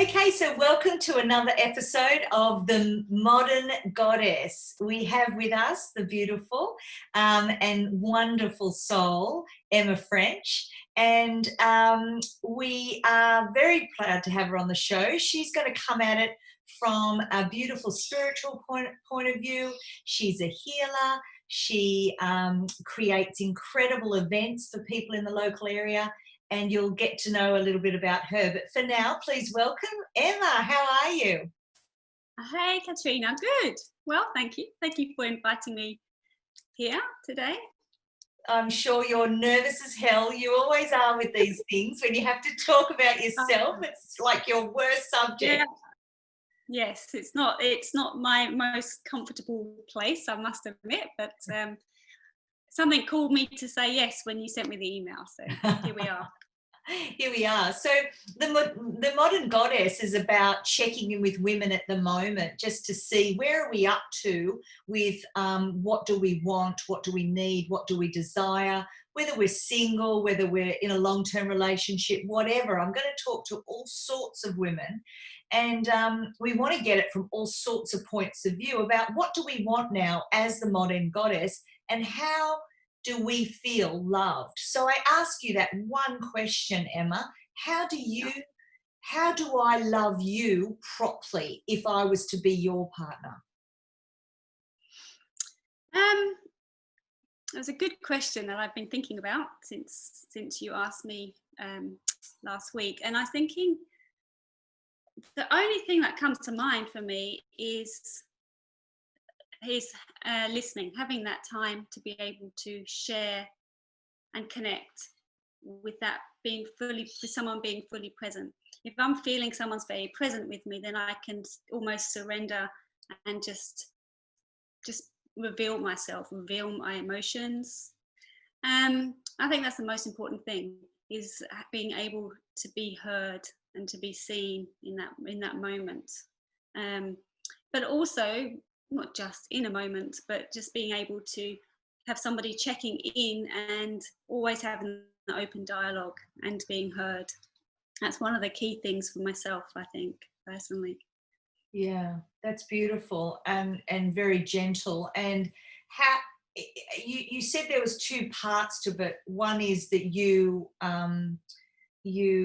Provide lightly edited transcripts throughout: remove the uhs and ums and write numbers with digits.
Okay, so welcome to another episode of The Modern Goddess. We have with us the beautiful and wonderful soul, Emma French, and we are very proud to have her on the show. She's going to come at it from a beautiful spiritual point of view. She's a healer. She creates incredible events for people in the local area, and you'll get to know a little bit about her. But for now, please welcome Emma. How are you? Hey, Katrena. Good. Well, thank you. Thank you for inviting me here today. I'm sure you're nervous as hell. You always are with these things when you have to talk about yourself. It's like your worst subject. Yeah. Yes, it's not my most comfortable place, I must admit, but something called me to say yes when you sent me the email. So here we are. Here we are. So the Modern Goddess is about checking in with women at the moment, just to see where are we up to with what do we want, what do we need, what do we desire, whether we're single, whether we're in a long-term relationship, whatever. I'm going to talk to all sorts of women, and we want to get it from all sorts of points of view about what do we want now as the Modern Goddess, and how do we feel loved? So I ask you that one question, Emma. How do I love you properly if I was to be your partner? It was a good question that I've been thinking about since you asked me last week, and I was thinking the only thing that comes to mind for me is listening, having that time to be able to share and connect with someone being fully present. If I'm feeling someone's very present with me, then I can almost surrender and just reveal myself, reveal my emotions. I think that's the most important thing, is being able to be heard and to be seen in that moment. But also, not just in a moment, but just being able to have somebody checking in and always having an open dialogue and being heard. That's one of the key things for myself, I think, personally. Yeah, that's beautiful and very gentle. And how you said there was two parts to it. One is that you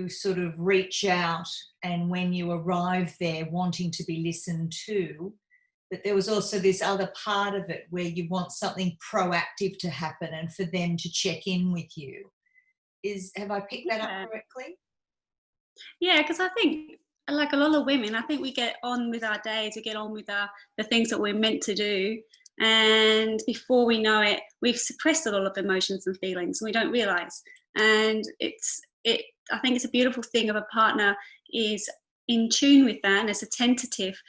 sort of reach out, and when you arrive there wanting to be listened to, but there was also this other part of it where you want something proactive to happen and for them to check in with you. Have I picked that up correctly? Yeah, because I think, like a lot of women, I think we get on with our days, we get on with the things that we're meant to do, and before we know it, we've suppressed a lot of emotions and feelings, and we don't realise. And I think it's a beautiful thing of a partner is in tune with that and is attentive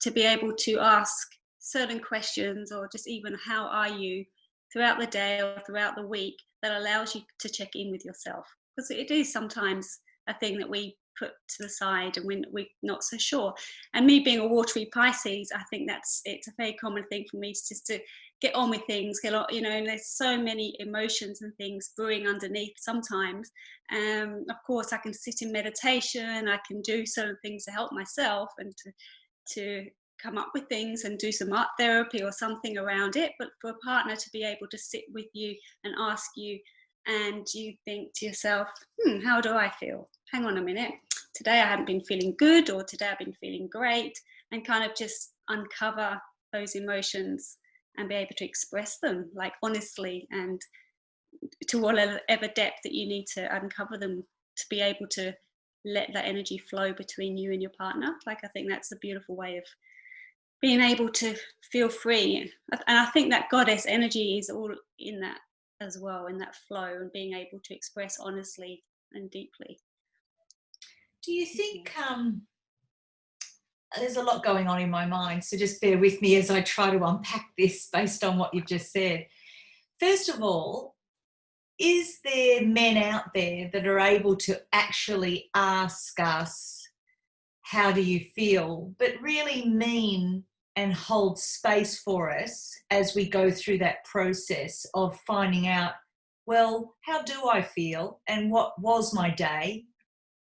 to be able to ask certain questions, or just even how are you throughout the day or throughout the week, that allows you to check in with yourself, because it is sometimes a thing that we put to the side and when we're not so sure. And me being a watery Pisces, I think it's a very common thing for me, just to get on with things, and there's so many emotions and things brewing underneath sometimes. Of course, I can sit in meditation, I can do certain things to help myself and to come up with things and do some art therapy or something around it. But for a partner to be able to sit with you and ask you, and you think to yourself, how do I feel? Hang on a minute. Today I haven't been feeling good, or today I've been feeling great, and kind of just uncover those emotions and be able to express them, like, honestly, and to whatever depth that you need to uncover them, to be able to let that energy flow between you and your partner. Like, I think that's a beautiful way of being able to feel free. And I think that goddess energy is all in that as well, in that flow, and being able to express honestly and deeply. Do you think there's a lot going on in my mind, so just bear with me as I try to unpack this based on what you've just said. First of all, is there men out there that are able to actually ask us, how do you feel, but really mean and hold space for us as we go through that process of finding out, well, how do I feel and what was my day?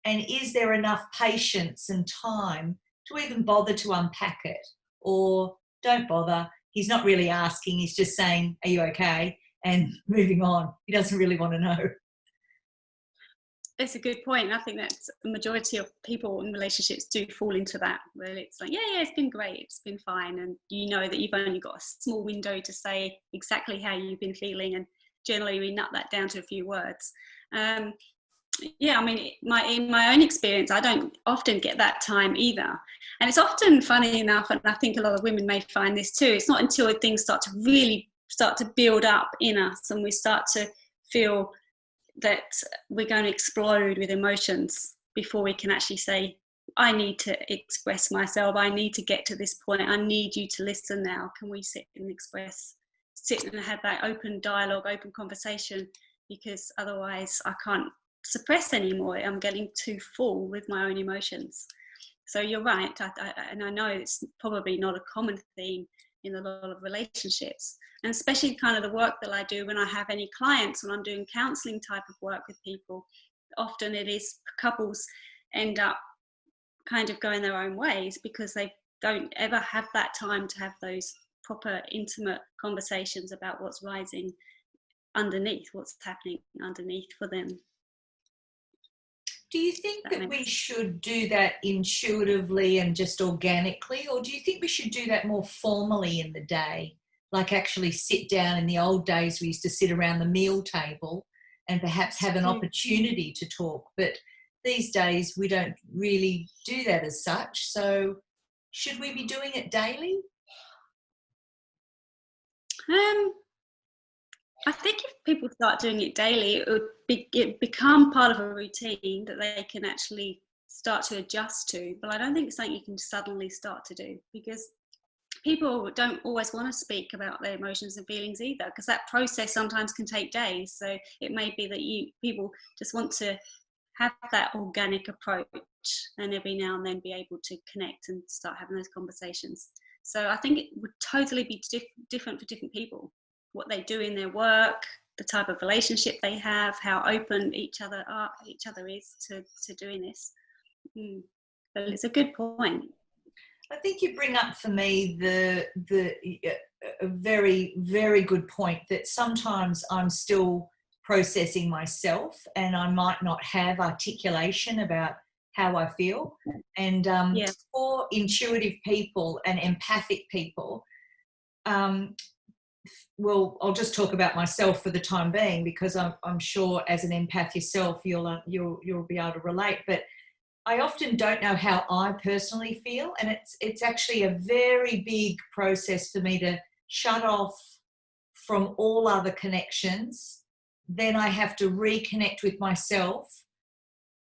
And is there enough patience and time to even bother to unpack it? Or don't bother. He's not really asking. He's just saying, are you okay? And moving on. He doesn't really want to know. It's a good point. I think that the majority of people in relationships do fall into that, where it's like, yeah, it's been great, it's been fine. And you know that you've only got a small window to say exactly how you've been feeling. And generally we nut that down to a few words. Yeah, I mean, in my own experience, I don't often get that time either. And it's often, funny enough, and I think a lot of women may find this too, it's not until things start to really start to build up in us and we start to feel that we're going to explode with emotions before we can actually say, I need to express myself, I need to get to this point, I need you to listen now. Can we sit and have that open dialogue, open conversation? Because otherwise I can't suppress anymore. I'm getting too full with my own emotions. So you're right, and I know it's probably not a common theme in a lot of relationships, and especially kind of the work that I do when I have any clients, when I'm doing counselling type of work with people. Often it is couples end up kind of going their own ways because they don't ever have that time to have those proper intimate conversations about what's rising underneath, what's happening underneath for them. Do you think that we should do that intuitively and just organically, or do you think we should do that more formally in the day? Like actually sit down. In the old days, we used to sit around the meal table and perhaps have an opportunity to talk. But these days, we don't really do that as such. So should we be doing it daily? I think if people start doing it daily, it become part of a routine that they can actually start to adjust to. But I don't think it's something you can suddenly start to do, because people don't always want to speak about their emotions and feelings either, because that process sometimes can take days. So it may be that people just want to have that organic approach and every now and then be able to connect and start having those conversations. So I think it would totally be different for different people, what they do in their work, the type of relationship they have, how open each other is to doing this. But it's a good point. I think you bring up for me a very, very good point, that sometimes I'm still processing myself and I might not have articulation about how I feel. And for intuitive people and empathic people, well, I'll just talk about myself for the time being, because I'm sure as an empath yourself, you'll be able to relate. But I often don't know how I personally feel, and it's actually a very big process for me to shut off from all other connections. Then I have to reconnect with myself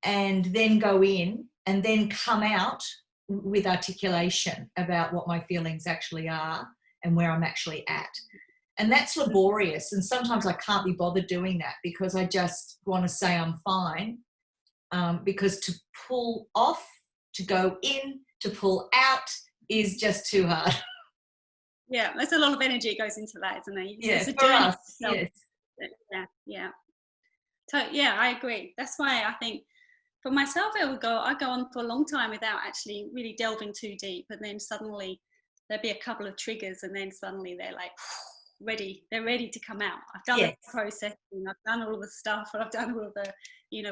and then go in and then come out with articulation about what my feelings actually are and where I'm actually at. And that's laborious, and sometimes I can't be bothered doing that because I just want to say I'm fine. Because to pull off, to go in, to pull out is just too hard. Yeah, there's a lot of energy goes into that, isn't there? Yes, for us, yes. Yeah. So yeah, I agree. That's why I think for myself, I go on for a long time without actually really delving too deep, and then suddenly there'll be a couple of triggers, and then suddenly they're like they're ready to come out. I've done the processing, I've done all the stuff, and I've done all the,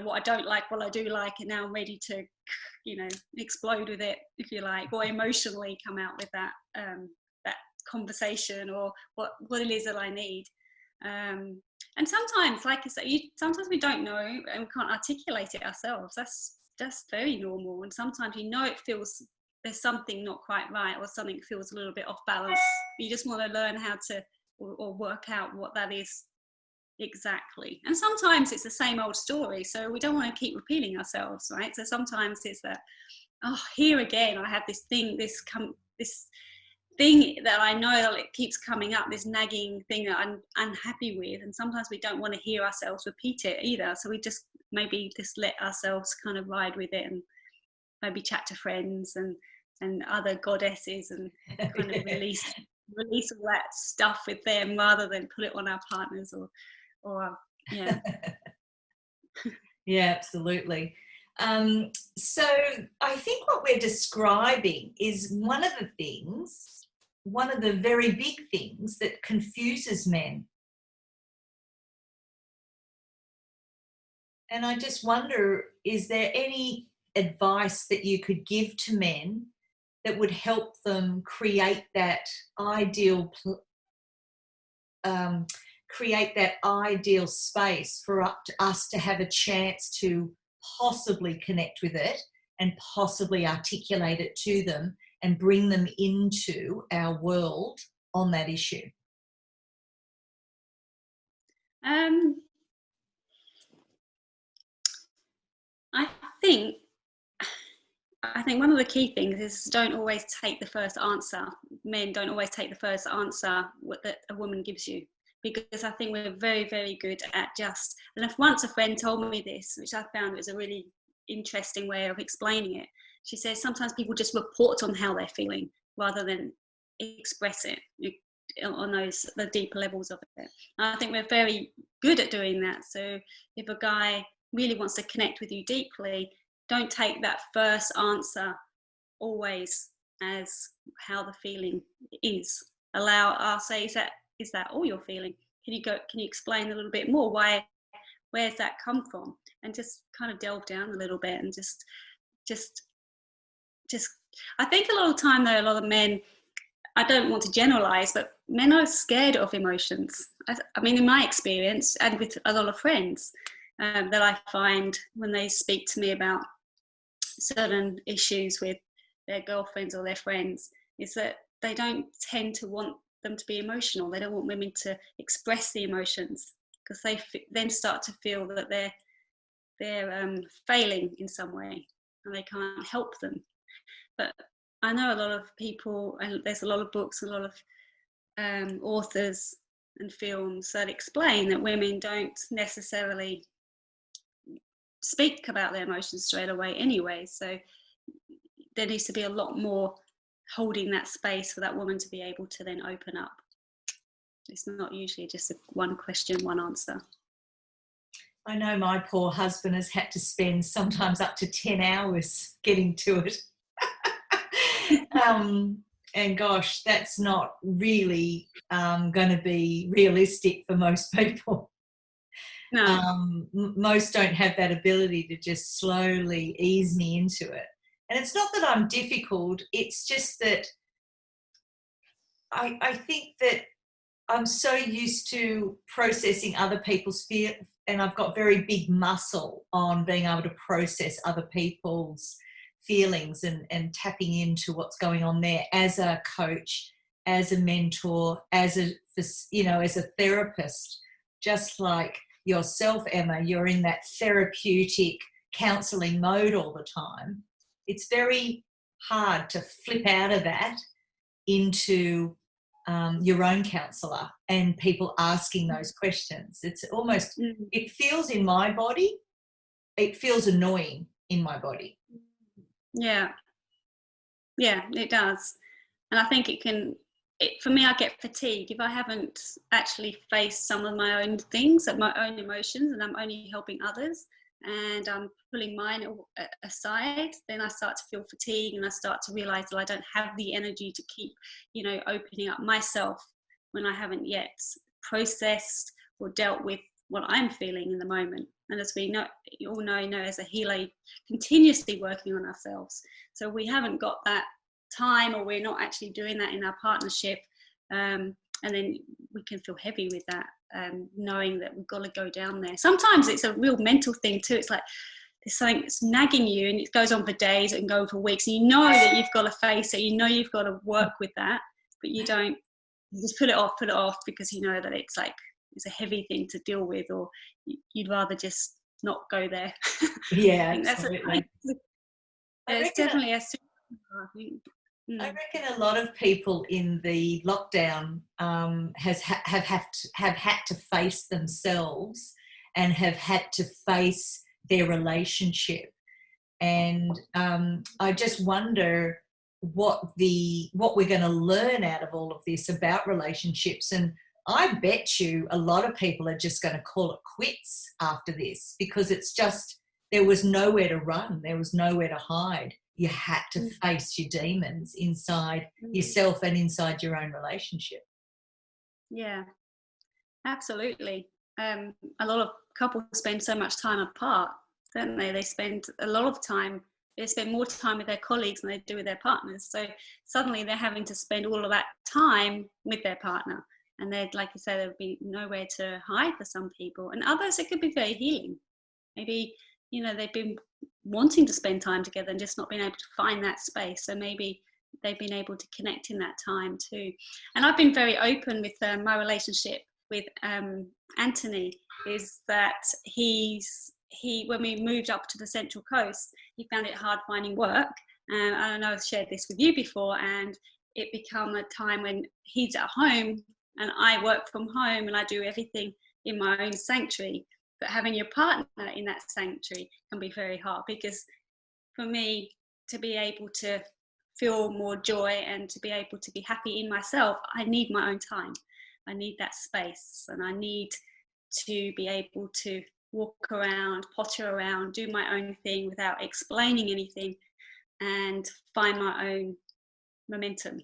what I don't like, what I do like, and now I'm ready to, explode with it, if you like, or emotionally come out with that that conversation, or what it is that I need. And sometimes, like I say, sometimes we don't know and we can't articulate it ourselves. That's very normal. And sometimes it feels there's something not quite right, or something feels a little bit off balance. You just want to learn how to or work out what that is exactly. And sometimes it's the same old story, so we don't want to keep repeating ourselves, right? So sometimes it's that, here again I have this thing, this thing that I know that it keeps coming up, this nagging thing that I'm unhappy with, and sometimes we don't want to hear ourselves repeat it either, so we just maybe just let ourselves kind of ride with it and maybe chat to friends and other goddesses and kind of release all that stuff with them rather than put it on our partners or yeah. Yeah, absolutely. So I think what we're describing is one of the very big things that confuses men. And I just wonder, is there any advice that you could give to men that would help them create that ideal space for us to have a chance to possibly connect with it and possibly articulate it to them and bring them into our world on that issue? I think one of the key things is don't always take the first answer. Men don't always take the first answer that a woman gives you, because I think we're very, very good at just, and if once a friend told me this, which I found was a really interesting way of explaining it. She says sometimes people just report on how they're feeling rather than express it on the deeper levels of it. And I think we're very good at doing that. So if a guy really wants to connect with you deeply, don't take that first answer always as how the feeling is. I'll say, is that all you're feeling? Can you explain a little bit more? Where's that come from? And just kind of delve down a little bit and just I think a lot of time though, a lot of men, I don't want to generalize, but men are scared of emotions. I mean, in my experience and with a lot of friends that I find when they speak to me about certain issues with their girlfriends or their friends, is that they don't tend to want them to be emotional. They don't want women to express the emotions, because they then start to feel that they're failing in some way and they can't help them. But I know a lot of people, and there's a lot of books, a lot of authors and films that explain that women don't necessarily speak about their emotions straight away anyway. So there needs to be a lot more holding that space for that woman to be able to then open up. It's not usually just one question, one answer. I know my poor husband has had to spend sometimes up to 10 hours getting to it. And gosh, that's not really going to be realistic for most people. No. Most don't have that ability to just slowly ease me into it. And it's not that I'm difficult, it's just that I think that I'm so used to processing other people's fear, and I've got very big muscle on being able to process other people's feelings and tapping into what's going on there as a coach, as a mentor, as a therapist. Just like yourself, Emma, you're in that therapeutic counselling mode all the time. It's very hard to flip out of that into your own counsellor and people asking those questions. It's almost, it feels in my body, it feels annoying in my body. Yeah, it does. And I think for me, I get fatigued if I haven't actually faced some of my own things, my own emotions, and I'm only helping others and I'm pulling mine aside, then I start to feel fatigue and I start to realise that I don't have the energy to keep, opening up myself when I haven't yet processed or dealt with what I'm feeling in the moment. And as we know, you all know, as a healer, continuously working on ourselves. So we haven't got that time, or we're not actually doing that in our partnership. And then we can feel heavy with that, knowing that we've got to go down there. Sometimes it's a real mental thing too. It's like there's something that's nagging you and it goes on for days and go on for weeks. And you know that you've got to face it. You know you've got to work with that, but you don't. You just put it off because you know that it's a heavy thing to deal with, or you'd rather just not go there. Yeah, I think absolutely. It's definitely a superpower, I think. I reckon a lot of people in the lockdown have had to face themselves and have had to face their relationship. And I just wonder what we're going to learn out of all of this about relationships. And I bet you a lot of people are just going to call it quits after this, because it's just, there was nowhere to run. There was nowhere to hide. You had to face your demons inside yourself and inside your own relationship. Yeah, absolutely. A lot of couples spend so much time apart, don't they? They spend a lot of time, they spend more time with their colleagues than they do with their partners. So suddenly they're having to spend all of that time with their partner. And they're, like you say, there'll be nowhere to hide for some people. And others, it could be very healing. Maybe, you know, they've been wanting to spend time together and just not been able to find that space. So maybe they've been able to connect in that time too. And I've been very open with my relationship with Anthony, is that he when we moved up to the Central Coast, he found it hard finding work. I know I've shared this with you before, and it became a time when he's at home and I work from home and I do everything in my own sanctuary. But having your partner in that sanctuary can be very hard, because for me to be able to feel more joy and to be able to be happy in myself, I need my own time. I need that space, and I need to be able to walk around, potter around, do my own thing without explaining anything, and find my own momentum.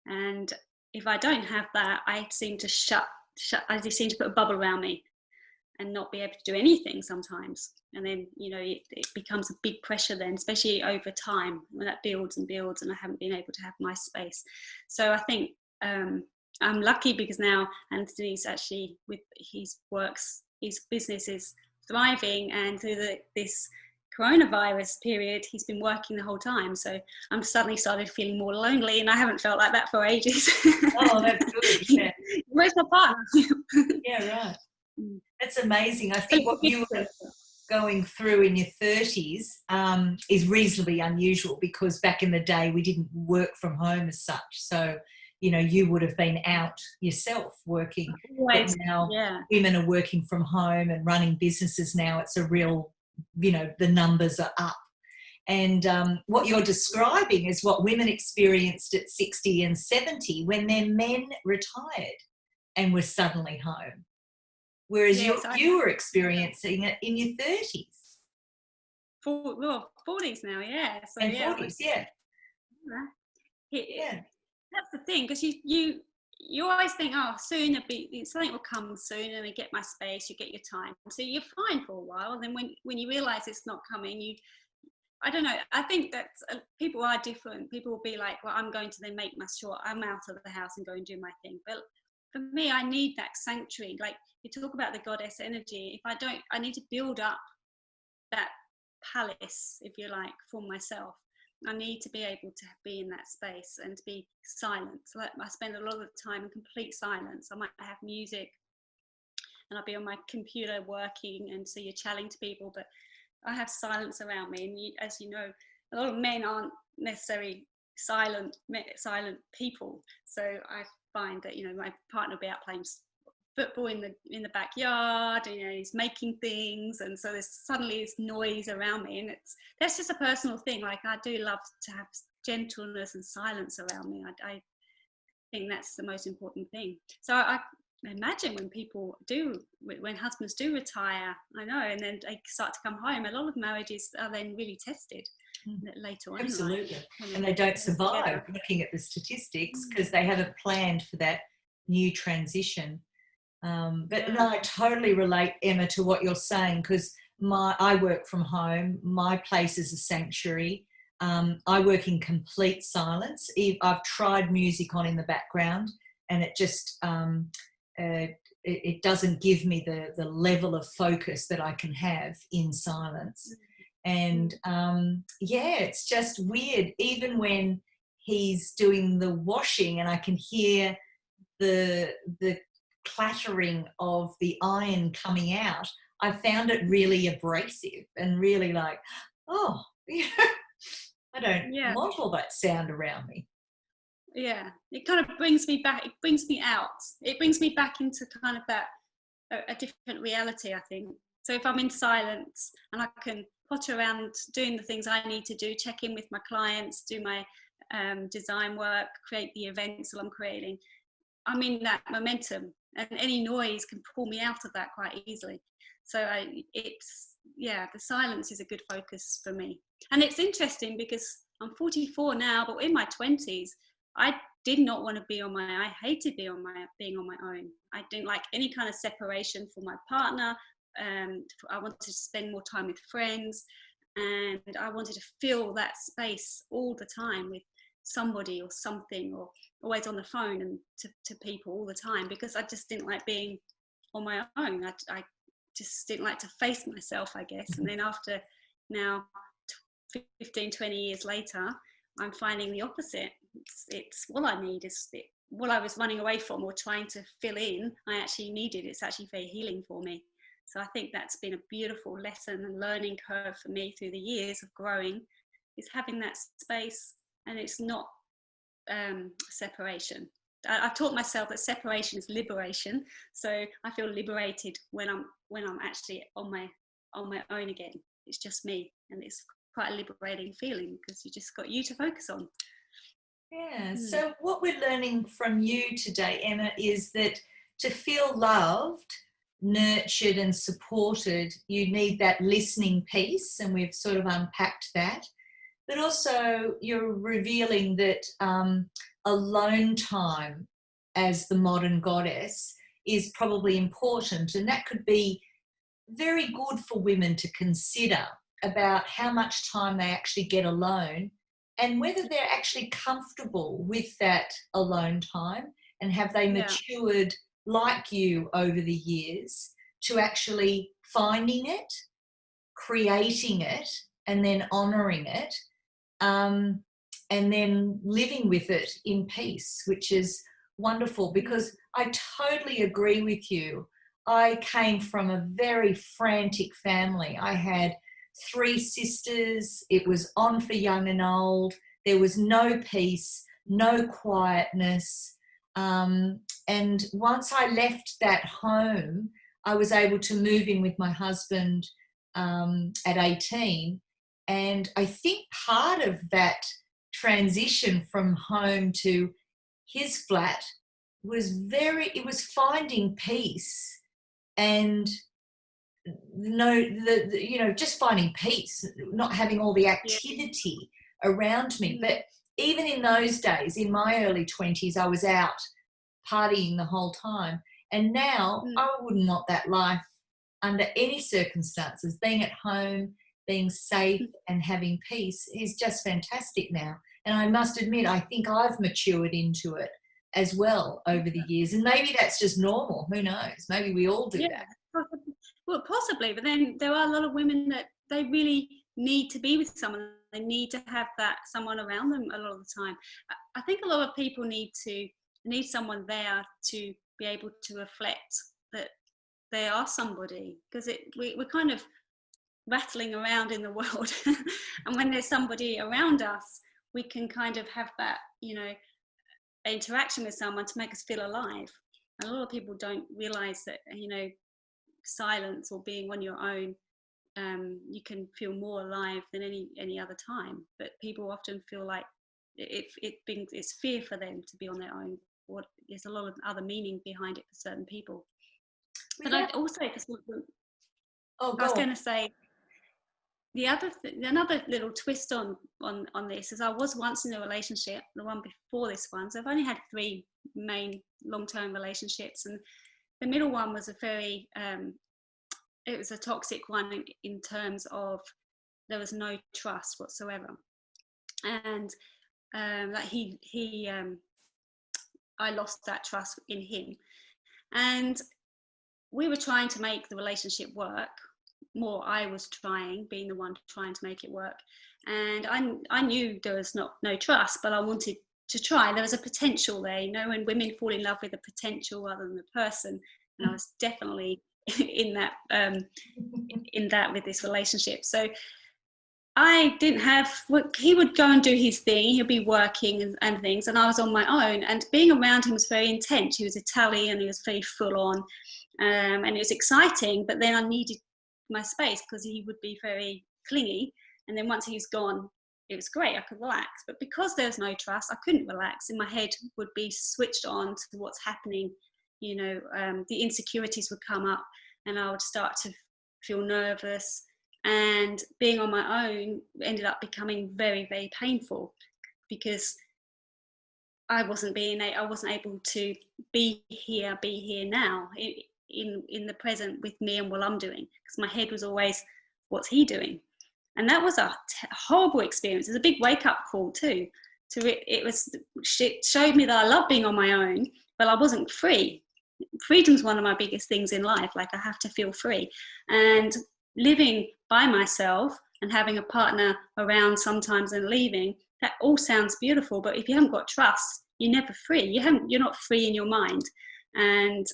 And if I don't have that, I seem to I just seem to put a bubble around me and not be able to do anything sometimes. And then, you know, it becomes a big pressure then, especially over time, when that builds and builds and I haven't been able to have my space. So I think I'm lucky, because now Anthony's actually, with his business is thriving, and through this coronavirus period, he's been working the whole time. So I'm suddenly started feeling more lonely, and I haven't felt like that for ages. Oh, that's good. Yeah. Where's my partner? Yeah, right. That's amazing. I think what you were going through in your 30s is reasonably unusual, because back in the day we didn't work from home as such. So, you know, you would have been out yourself working. But now women are working from home and running businesses now. It's a real, you know, the numbers are up. And what you're describing is what women experienced at 60 and 70 when their men retired and were suddenly home. Whereas you were experiencing it in your 30s. 40s now, yeah. So, and 40s, yeah. That's the thing, because you always think, oh, soon something will come soon, and I get my space, you get your time. So you're fine for a while, and then when you realise it's not coming, I don't know, I think that people are different. People will be like, well, I'm going to then make sure I'm out of the house and go and do my thing. But for me, I need that sanctuary. Like you talk about the goddess energy. If I don't, I need to build up that palace, if you like, for myself. I need to be able to be in that space and to be silent. So I spend a lot of the time in complete silence. I might have music and I'll be on my computer working, and so you're chatting to people, but I have silence around me. And as you know, a lot of men aren't necessarily silent people. So I find that, you know, my partner will be out playing football in the backyard, you know, he's making things, and so there's suddenly this noise around me, and that's just a personal thing. Like I do love to have gentleness and silence around me. I think that's the most important thing. So I imagine when husbands do retire, I know, and then they start to come home, a lot of marriages are then really tested later on. Absolutely. And they don't survive, looking at the statistics, because they haven't planned for that new transition. But no, I totally relate, Emma, to what you're saying, because I work from home. My place is a sanctuary. I work in complete silence. I've tried music on in the background, and it just it doesn't give me the level of focus that I can have in silence. And it's just weird. Even when he's doing the washing and I can hear the clattering of the iron coming out, I found it really abrasive and really like, I don't want all that sound around me. Yeah, it kind of brings me back. It brings me out. It brings me back into kind of that a different reality, I think. So if I'm in silence and I can potter around doing the things I need to do, check in with my clients, do my design work, create the events that I'm creating, I'm in that momentum. and any noise can pull me out of that quite easily. So the silence is a good focus for me. And it's interesting because I'm 44 now, but in my 20s, I did not want to be on my, I hated being on my own. I didn't like any kind of separation from my partner. I wanted to spend more time with friends, and I wanted to fill that space all the time with somebody or something, or always on the phone and to people all the time, because I just didn't like being on my own. I just didn't like to face myself, I guess. And then after now 15-20 years later, I'm finding the opposite. It's what I need, is what I was running away from or trying to fill in, I actually needed. It's actually very healing for me. So I think that's been a beautiful lesson and learning curve for me through the years of growing, is having that space. And it's not separation. I've taught myself that separation is liberation. So I feel liberated when I'm actually on my own again. It's just me, and it's quite a liberating feeling because you just got you to focus on. Yeah. So what we're learning from you today, Emma, is that to feel loved, nurtured and supported, you need that listening piece, and we've sort of unpacked that. But also you're revealing that alone time as the modern goddess is probably important, and that could be very good for women to consider about how much time they actually get alone, and whether they're actually comfortable with that alone time, and have they matured like you over the years to actually finding it, creating it, and then honouring it, and then living with it in peace, which is wonderful. Because I totally agree with you. I came from a very frantic family. I had 3 sisters. It was on for young and old. There was no peace, no quietness. And once I left that home, I was able to move in with my husband at 18. And I think part of that transition from home to his flat was finding peace, and just finding peace, not having all the activity around me. But even in those days, in my early 20s, I was out partying the whole time. And now I wouldn't want that life under any circumstances. Being at home, being safe and having peace is just fantastic now. And I must admit, I think I've matured into it as well over the years. And maybe that's just normal. Who knows? Maybe we all do that. Well, possibly. But then there are a lot of women that they really need to be with someone. They need to have that someone around them a lot of the time. I think a lot of people need someone there to be able to reflect that they are somebody, because we're kind of rattling around in the world. And when there's somebody around us, we can kind of have that, interaction with someone to make us feel alive. And a lot of people don't realize that, silence or being on your own, you can feel more alive than any other time. But people often feel like it's fear for them to be on their own, or there's a lot of other meaning behind it for certain people. But I'd also just I was going to say, another little twist on this is I was once in a relationship, the one before this one. So I've only had 3 main long-term relationships, and the middle one was it was a toxic one in terms of there was no trust whatsoever, and I lost that trust in him, and we were trying to make the relationship work. More I was being the one trying to make it work, and I knew there was no trust, but I wanted to try. There was a potential there, when women fall in love with the potential rather than the person, and I was definitely in that with this relationship. So I didn't have, he would go and do his thing, he'd be working and things, and I was on my own, and being around him was very intense. He was Italian, he was very full on, and it was exciting, but then I needed my space because he would be very clingy, and then once he was gone, it was great, I could relax. But because there was no trust, I couldn't relax, and my head would be switched on to what's happening the insecurities would come up, and I would start to feel nervous. And being on my own ended up becoming very, very painful, because I wasn't able to be here now in the present with me and what I'm doing, because my head was always, what's he doing? And that was a horrible experience. It was a big wake-up call too. It showed me that I love being on my own, but I wasn't free. Freedom's one of my biggest things in life. Like, I have to feel free. And living by myself and having a partner around sometimes and leaving, that all sounds beautiful, but if you haven't got trust, you're never free. You're not free in your mind. And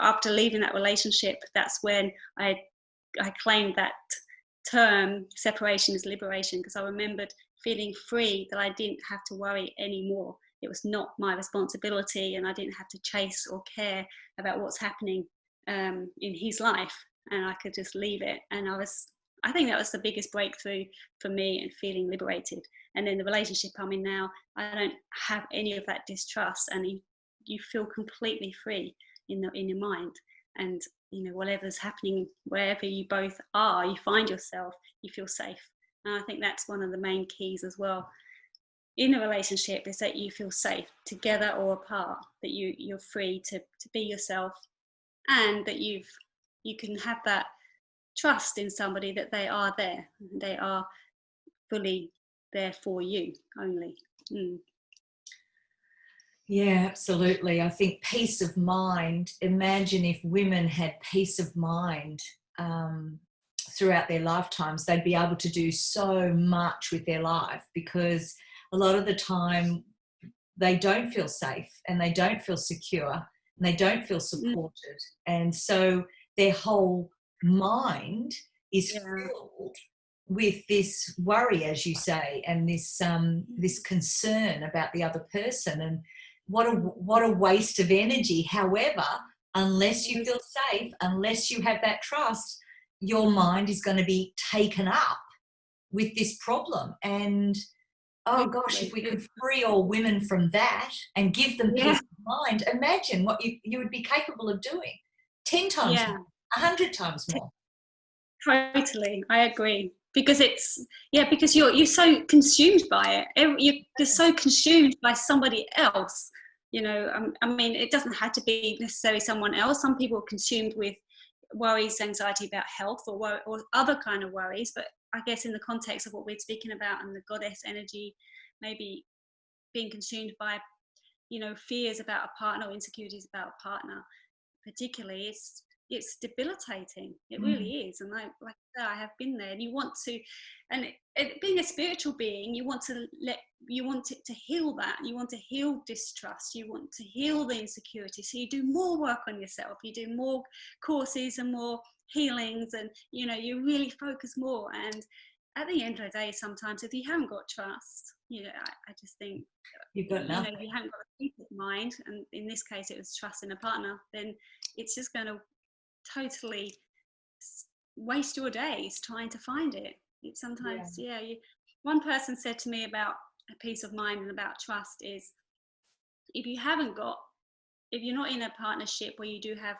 after leaving that relationship, that's when I claimed that term, separation is liberation, because I remembered feeling free, that I didn't have to worry anymore. It was not my responsibility, and I didn't have to chase or care about what's happening in his life, and I could just leave it. And I think that was the biggest breakthrough for me, and feeling liberated. And in the relationship I'm in now, I don't have any of that distrust, and you feel completely free in your mind. And whatever's happening, wherever you both are, you find yourself, you feel safe. And I think that's one of the main keys as well in a relationship, is that you feel safe together or apart, that you're free to be yourself, and that you can have that trust in somebody, that they are there, they are fully there for you only. Yeah, absolutely. I think peace of mind, imagine if women had peace of mind throughout their lifetimes, they'd be able to do so much with their life, because a lot of the time they don't feel safe, and they don't feel secure, and they don't feel supported. And so their whole mind is filled with this worry, as you say, and this concern about the other person. And what a waste of energy. However, unless you feel safe, unless you have that trust, your mind is going to be taken up with this problem. And oh gosh, if we could free all women from that and give them peace of mind, imagine what you would be capable of doing 10 times more, 100 times more. Totally, I agree. Because because you're so consumed by it. You're so consumed by somebody else. I mean, it doesn't have to be necessarily someone else. Some people are consumed with worries, anxiety about health, or other kind of worries. But I guess in the context of what we're speaking about, and the goddess energy, maybe being consumed by, fears about a partner, or insecurities about a partner, particularly, it's debilitating. It really is. And I have been there. And you want to, and being a spiritual being, you want it to heal that. You want to heal distrust. You want to heal the insecurity. So you do more work on yourself. You do more courses and more healings, and you really focus more. And at the end of the day, sometimes if you haven't got trust, I just think you've got nothing. You haven't got a peace of mind, and in this case it was trust in a partner, then it's just going to totally waste your days trying to find it. It's sometimes one person said to me about a peace of mind and about trust is, if you're not in a partnership where you do have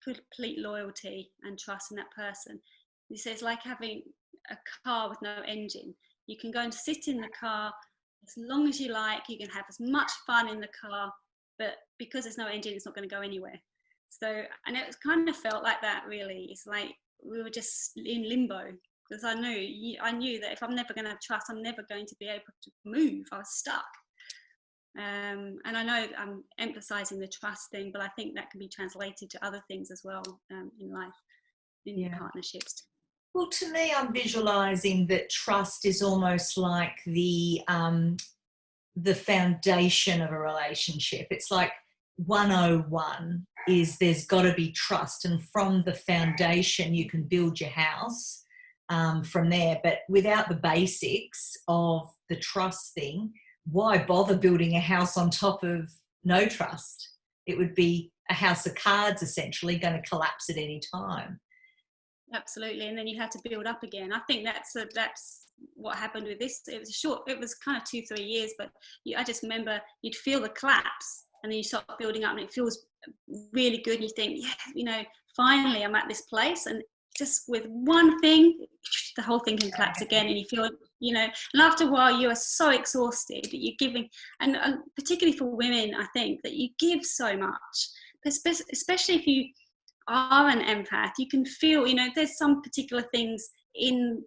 complete loyalty and trust in that person, he says, like having a car with no engine. You can go and sit in the car as long as you like, you can have as much fun in the car, but because there's no engine, it's not going to go anywhere. So, and it kind of felt like that, really. It's like we were just in limbo, because I knew that if I'm never going to have trust, I'm never going to be able to move. I was stuck. And I know I'm emphasizing the trust thing, but I think that can be translated to other things as well in life, in partnerships. Well, to me, I'm visualizing that trust is almost like the foundation of a relationship. It's like 101 is there's got to be trust, and from the foundation you can build your house from there. But without the basics of the trust thing, why bother building a house on top of no trust? It would be a house of cards, essentially, going to collapse at any time. Absolutely. And then you have to build up again. I think that's what happened with this. It was kind of 2-3 years, but I just remember you'd feel the collapse, and then you start building up and it feels really good. And you think, yeah, you know, finally I'm at this place, and just with one thing, the whole thing can collapse again, and you feel, you know, and after a while you are so exhausted that you're giving, and particularly for women, I think that you give so much, especially if you are an empath. You can feel, you know, there's some particular things in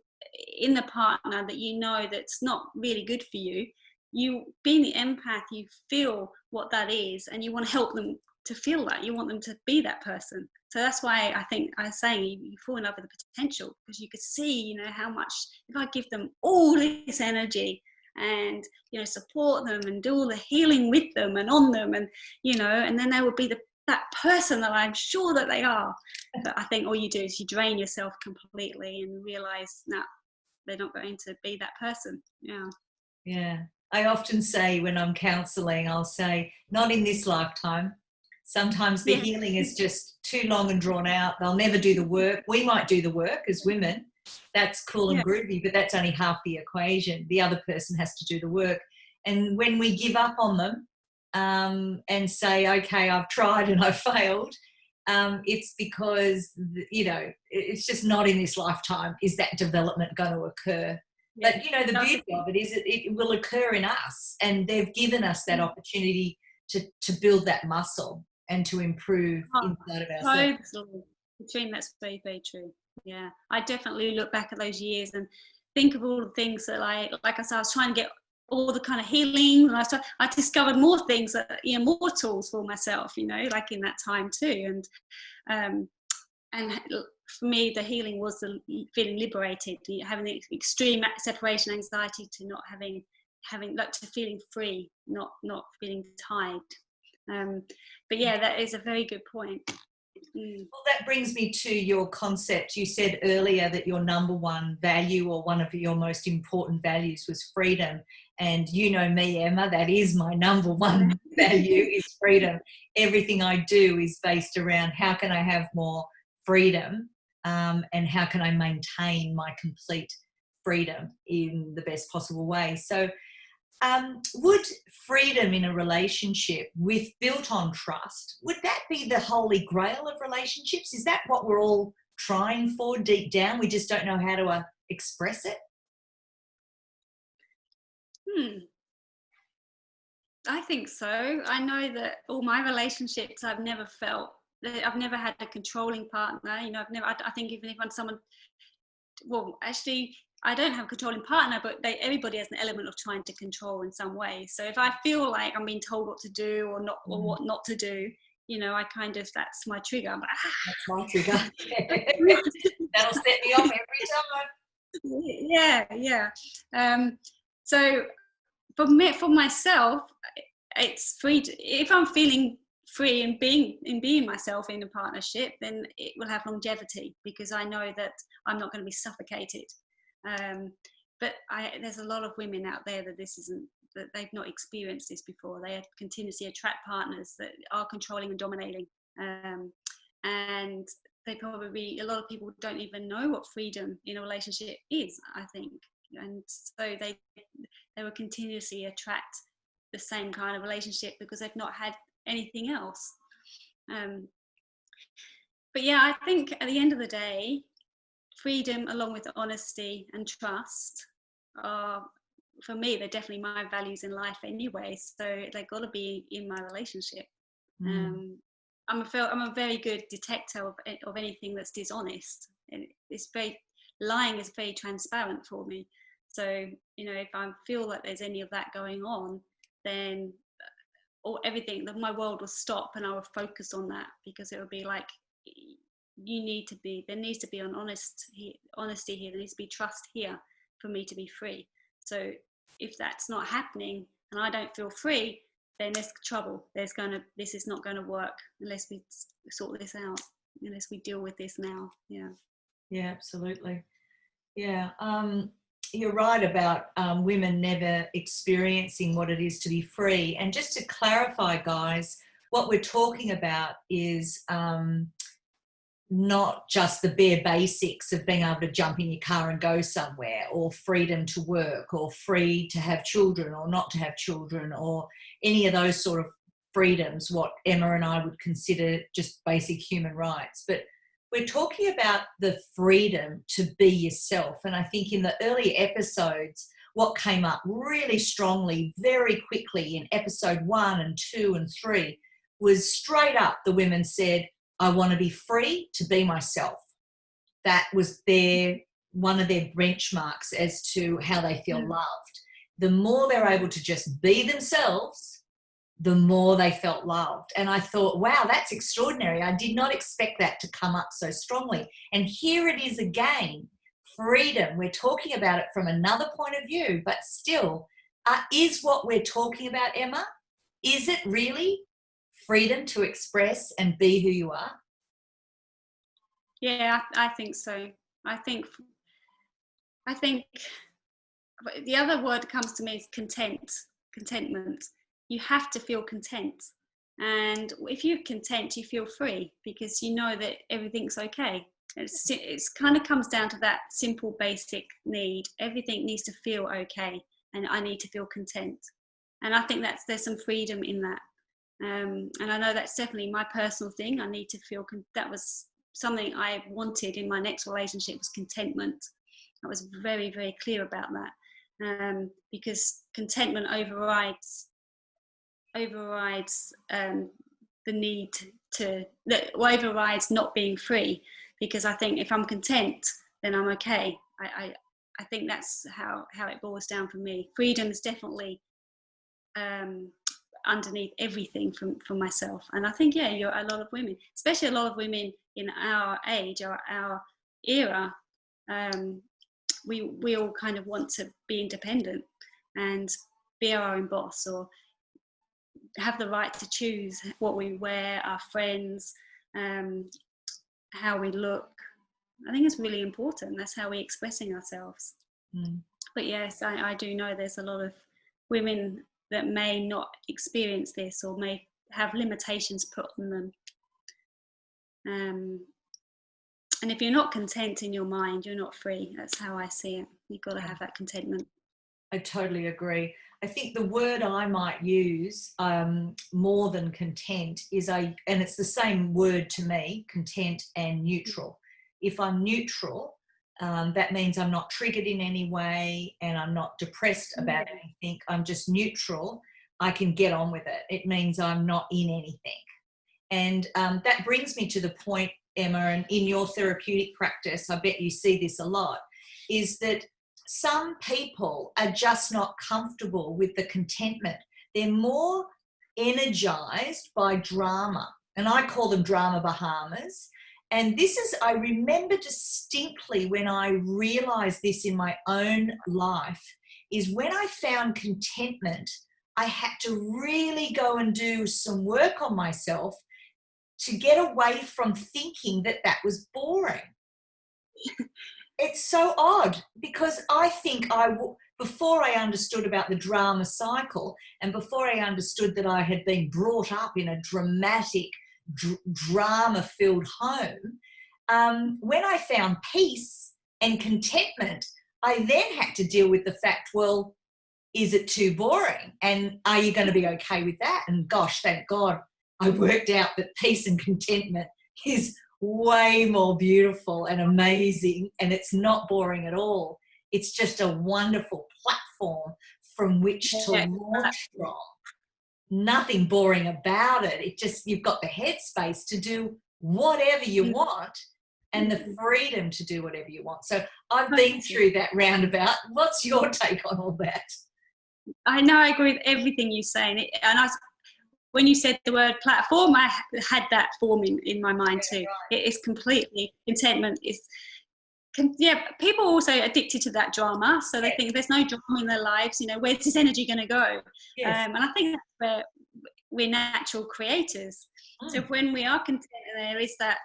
the partner that you know that's not really good for you. You, being the empath, you feel what that is, and you want to help them to feel that. You want them to be that person. So that's why I think I was saying you fall in love with the potential, because you could see, you know, how much, if I give them all this energy and, you know, support them and do all the healing with them and on them, and, you know, and then they will be that person that I'm sure that they are. But I think all you do is you drain yourself completely and realize, no, they're not going to be that person. Yeah. I often say when I'm counselling, I'll say, not in this lifetime. Sometimes the healing is just too long and drawn out. They'll never do the work. We might do the work as women. That's cool and groovy, but that's only half the equation. The other person has to do the work. And when we give up on them and say, okay, I've tried and I've failed, it's because, you know, it's just not in this lifetime is that development going to occur. But, you know, the beauty of it is it will occur in us, and they've given us that opportunity to build that muscle and to improve inside of ourselves. Totally. Katrina, that's very, very true. Yeah, I definitely look back at those years and think of all the things that like I said, I was trying to get all the kind of healing, and I discovered more things that, you know, more tools for myself, you know, like in that time too. And for me, the healing was the feeling liberated, having the extreme separation anxiety to not having like to feeling free, not feeling tied. But yeah, that is a very good point. Well, that brings me to your concept. You said earlier that your number one value, or one of your most important values, was freedom. And you know me, Emma, that is my number one value, is freedom. Everything I do is based around how can I have more freedom, and how can I maintain my complete freedom in the best possible way. So would freedom in a relationship built on trust, would that be the holy grail of relationships? Is that what we're all trying for deep down? We just don't know how to express it? I think so. I know that all my relationships, I've never had a controlling partner. You know, I think even if I'm someone, well, actually, I don't have a controlling partner, but everybody has an element of trying to control in some way. So if I feel like I'm being told what to do or not, or what not to do, you know, I kind of, that's my trigger. I'm like, That's my trigger. That'll set me off every time. Yeah. So for myself, it's free. If I'm feeling free and being myself in a partnership, then it will have longevity, because I know that I'm not going to be suffocated. But there's a lot of women out there that they've not experienced this before. They continuously attract partners that are controlling and dominating, and a lot of people don't even know what freedom in a relationship is, I think, and so they will continuously attract the same kind of relationship because they've not had anything else. But yeah, I think at the end of the day, freedom along with honesty and trust are, for me, they're definitely my values in life anyway, so they've got to be in my relationship. I'm a very good detector of anything that's dishonest, and lying is very transparent for me. So, you know, if I feel that there's any of that going on, then my world will stop, and I will focus on that, because it will be like, there needs to be an honesty here, there needs to be trust here for me to be free. So if that's not happening and I don't feel free, then there's trouble. This is not going to work unless we sort this out, unless we deal with this now. Yeah, absolutely. Yeah. You're right about women never experiencing what it is to be free. And just to clarify, guys, what we're talking about is not just the bare basics of being able to jump in your car and go somewhere, or freedom to work, or free to have children or not to have children, or any of those sort of freedoms, what Emma and I would consider just basic human rights. But we're talking about the freedom to be yourself. And I think in the early episodes, what came up really strongly, very quickly in episode 1 and 2 and 3 was straight up the women said, I want to be free to be myself. That was one of their benchmarks as to how they feel loved. The more they're able to just be themselves, the more they felt loved. And I thought, wow, that's extraordinary. I did not expect that to come up so strongly. And here it is again, freedom. We're talking about it from another point of view, but still, is what we're talking about, Emma, is it really freedom to express and be who you are? Yeah, I think so. I think the other word that comes to me is contentment. You have to feel content. And if you're content, you feel free because you know that everything's okay. It's kind of comes down to that simple, basic need. Everything needs to feel okay, and I need to feel content. And I think there's some freedom in that. And I know that's definitely my personal thing. I need to feel, that was something I wanted in my next relationship, was contentment. I was very, very clear about that, because contentment overrides the need overrides not being free, because I think if I'm content, then I'm okay. I think that's how it boils down for me. Freedom is definitely underneath everything for myself. And I think, yeah, a lot of women, especially a lot of women in our age or our era, we all kind of want to be independent and be our own boss, or have the right to choose what we wear, our friends, how we look. I think it's really important. That's how we're expressing ourselves. But yes, I do know there's a lot of women that may not experience this or may have limitations put on them. And if you're not content in your mind, you're not free. That's how I see it. You've got to have that contentment. I totally agree. I think the word I might use more than content is and it's the same word to me, content and neutral. If I'm neutral, that means I'm not triggered in any way and I'm not depressed about anything. I'm just neutral. I can get on with it. It means I'm not in anything. And that brings me to the point, Emma, and in your therapeutic practice, I bet you see this a lot, is that some people are just not comfortable with the contentment. They're more energized by drama, and I call them drama Bahamas. And I remember distinctly when I realized this in my own life, is when I found contentment, I had to really go and do some work on myself to get away from thinking that was boring. It's so odd, because I think before I understood about the drama cycle, and before I understood that I had been brought up in a dramatic, drama-filled home, when I found peace and contentment, I then had to deal with the fact, well, is it too boring? And are you going to be okay with that? And gosh, thank God, I worked out that peace and contentment is way more beautiful and amazing, and it's not boring at all. It's just a wonderful platform from which to launch from. Nothing boring about it. It just, you've got the headspace to do whatever you want and the freedom to do whatever you want. So I've been through that roundabout. What's your take on all that? I know I agree with everything you say, and when you said the word platform, I had that form in my mind too. Right. It is completely, contentment is, people are also addicted to that drama. So they think there's no drama in their lives, where's this energy going to go? Yes. And I think that's where we're natural creators. So when we are content and there is that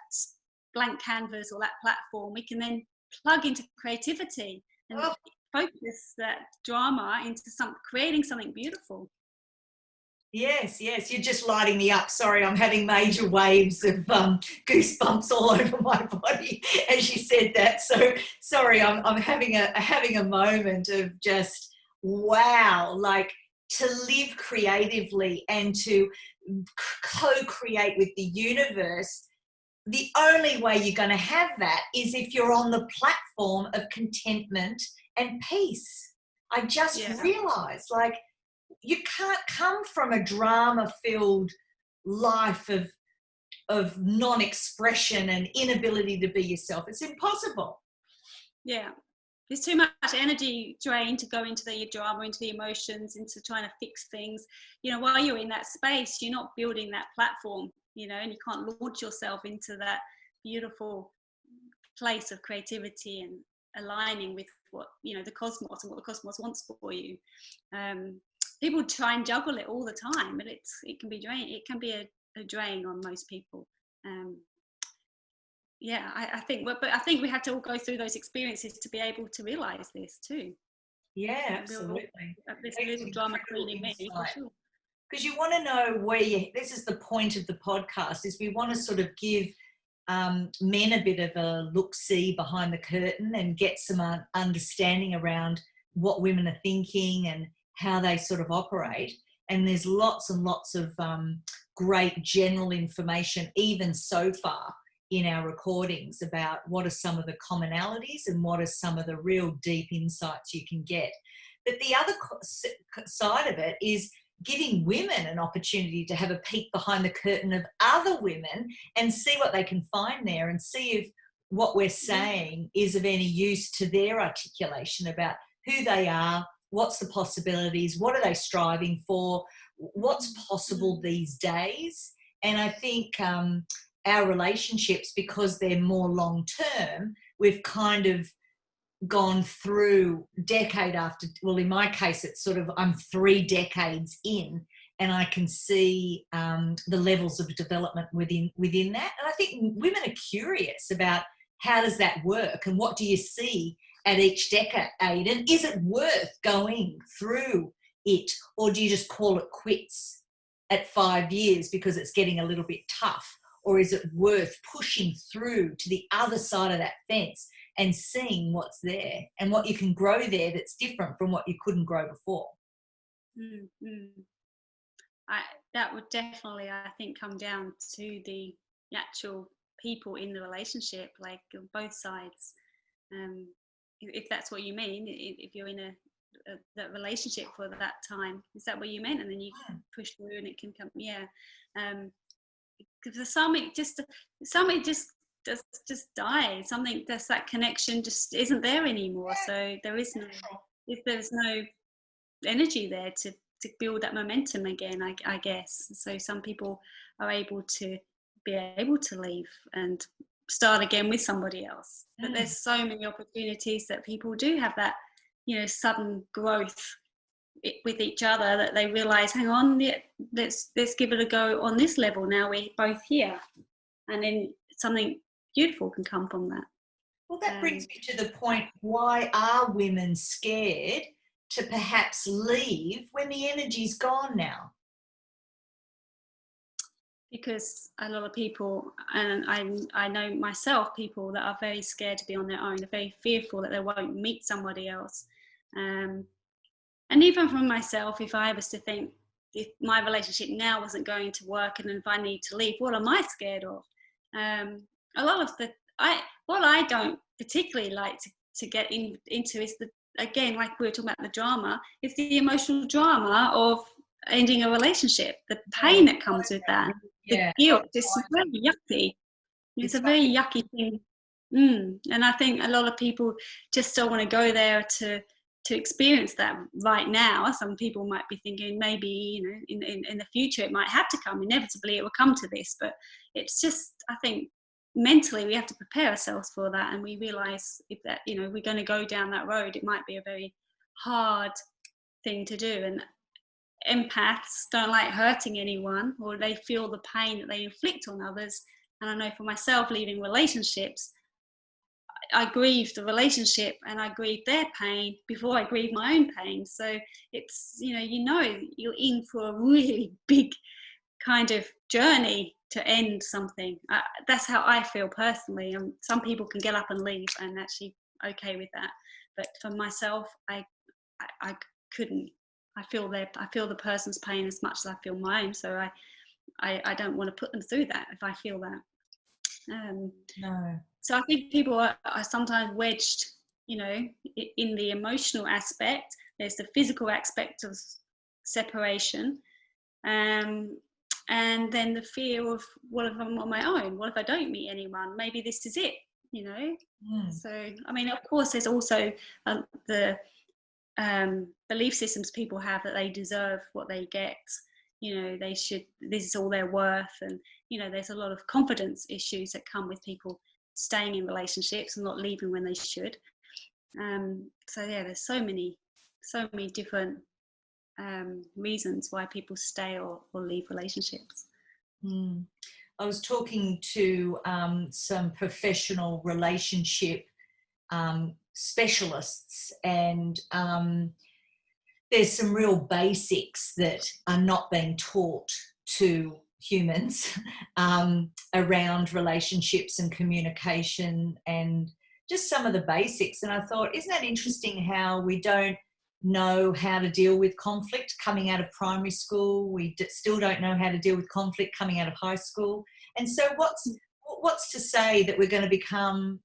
blank canvas or that platform, we can then plug into creativity and focus that drama into creating something beautiful. Yes, you're just lighting me up. Sorry, I'm having major waves of goosebumps all over my body as you said that. So sorry, I'm having a moment of just wow, like to live creatively and to co-create with the universe, the only way you're going to have that is if you're on the platform of contentment and peace. I just realized, like, you can't come from a drama-filled life of non-expression and inability to be yourself. It's impossible. Yeah. There's too much energy drain to go into the drama, into the emotions, into trying to fix things. You know, while you're in that space, you're not building that platform, you know, and you can't launch yourself into that beautiful place of creativity and aligning with what, you know, the cosmos and what the cosmos wants for you. People try and juggle it all the time, but it can be a drain on most people. I think, but I think we have to all go through those experiences to be able to realize this too. Yeah, absolutely. This little drama queen in me, for sure. Because you want to know this is the point of the podcast, is we want to sort of give men a bit of a look-see behind the curtain and get some understanding around what women are thinking and how they sort of operate. And there's lots and lots of great general information, even so far, in our recordings about what are some of the commonalities and what are some of the real deep insights you can get. But the other side of it is giving women an opportunity to have a peek behind the curtain of other women and see what they can find there, and see if what we're saying is of any use to their articulation about who they are, what's the possibilities, what are they striving for, what's possible these days. And I think our relationships, because they're more long-term, we've kind of gone through decade after, well, in my case, it's sort of, I'm 3 decades in, and I can see the levels of development within that. And I think women are curious about how does that work and what do you see at each decade, and is it worth going through it, or do you just call it quits at 5 years because it's getting a little bit tough? Or is it worth pushing through to the other side of that fence and seeing what's there and what you can grow there that's different from what you couldn't grow before? That would definitely, I think, come down to the actual people in the relationship, like on both sides. If that's what you mean, if you're in that relationship for that time, is that what you meant? And then you push through and it can come, because for some it just dies. Something that's, that connection just isn't there anymore. So there's no energy there to build that momentum again, I guess. So some people are able to leave and start again with somebody else. But there's so many opportunities that people do have that, you know, sudden growth with each other, that they realize, hang on, let's give it a go on this level. Now we're both here, and then something beautiful can come from that. Well, that brings me to the point, why are women scared to perhaps leave when the energy's gone now? Because a lot of people, and I know myself, people that are very scared to be on their own, they're very fearful that they won't meet somebody else. And even from myself, if I was to think, if my relationship now wasn't going to work and if I need to leave, what am I scared of? A lot of what I don't particularly like to get into is again, like we were talking about the drama, it's the emotional drama of ending a relationship, the pain that comes with that, the guilt. It's very yucky. It's a very yucky thing. And I think a lot of people just don't want to go there to experience that right now. Some people might be thinking maybe, you know, in the future it might have to come. Inevitably it will come to this, but it's just, I think mentally we have to prepare ourselves for that, and we realize if that, you know, we're going to go down that road, it might be a very hard thing to do. And empaths don't like hurting anyone, or they feel the pain that they inflict on others. And I know for myself, leaving relationships, I grieved the relationship and I grieved their pain before I grieved my own pain. So it's, you know, you're in for a really big kind of journey to end something. That's how I feel personally. Some people can get up and leave and actually okay with that, but for myself, I couldn't. I feel the person's pain as much as I feel mine. So I don't want to put them through that if I feel that. No. So I think people are sometimes wedged, you know, in the emotional aspect. There's the physical aspect of separation, and then the fear of, what if I'm on my own? What if I don't meet anyone? Maybe this is it, you know. So I mean, of course, there's also the belief systems people have that they deserve what they get. You know, they should. This is all they're worth, and you know, there's a lot of confidence issues that come with people staying in relationships and not leaving when they should. So yeah, there's so many different reasons why people stay or leave relationships. I was talking to some professional relationship specialists, and there's some real basics that are not being taught to humans around relationships and communication, and just some of the basics. And I thought, isn't that interesting how we don't know how to deal with conflict coming out of primary school? We still don't know how to deal with conflict coming out of high school. And so what's to say that we're going to become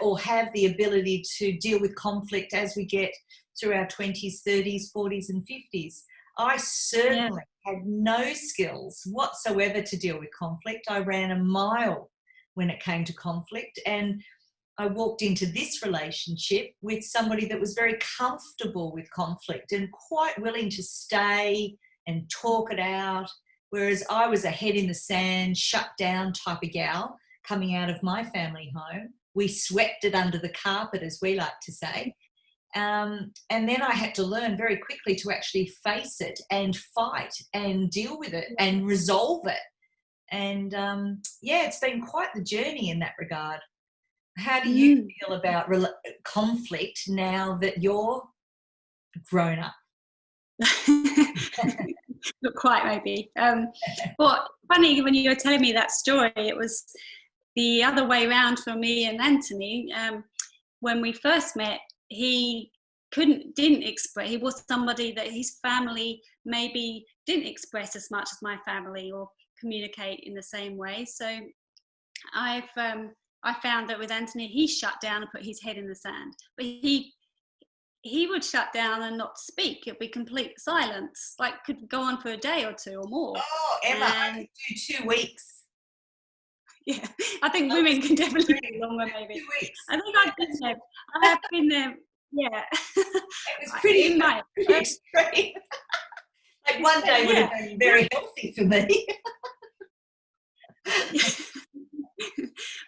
or have the ability to deal with conflict as we get through our 20s, 30s, 40s and 50s? I certainly had no skills whatsoever to deal with conflict. I ran a mile when it came to conflict, and I walked into this relationship with somebody that was very comfortable with conflict and quite willing to stay and talk it out, whereas I was a head in the sand, shut down type of gal coming out of my family home. We swept it under the carpet, as we like to say. And then I had to learn very quickly to actually face it and fight and deal with it and resolve it. And it's been quite the journey in that regard. How do you feel about conflict now that you're grown up? Not quite, maybe. But funny, when you were telling me that story, it was the other way around for me and Anthony. When we first met, he didn't express. He was somebody that his family maybe didn't express as much as my family or communicate in the same way. So I found that with Anthony, he shut down and put his head in the sand. But he would shut down and not speak. It'd be complete silence. Like, could go on for a day or two or more. Oh, Emma, I could do 2 weeks. Yeah, I think women can definitely do longer, maybe. 2 weeks. I think I've been there. I have been there. Yeah. It was pretty extreme. Like one day would have been very healthy for me.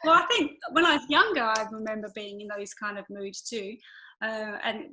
Well, I think when I was younger, I remember being in those kind of moods too, and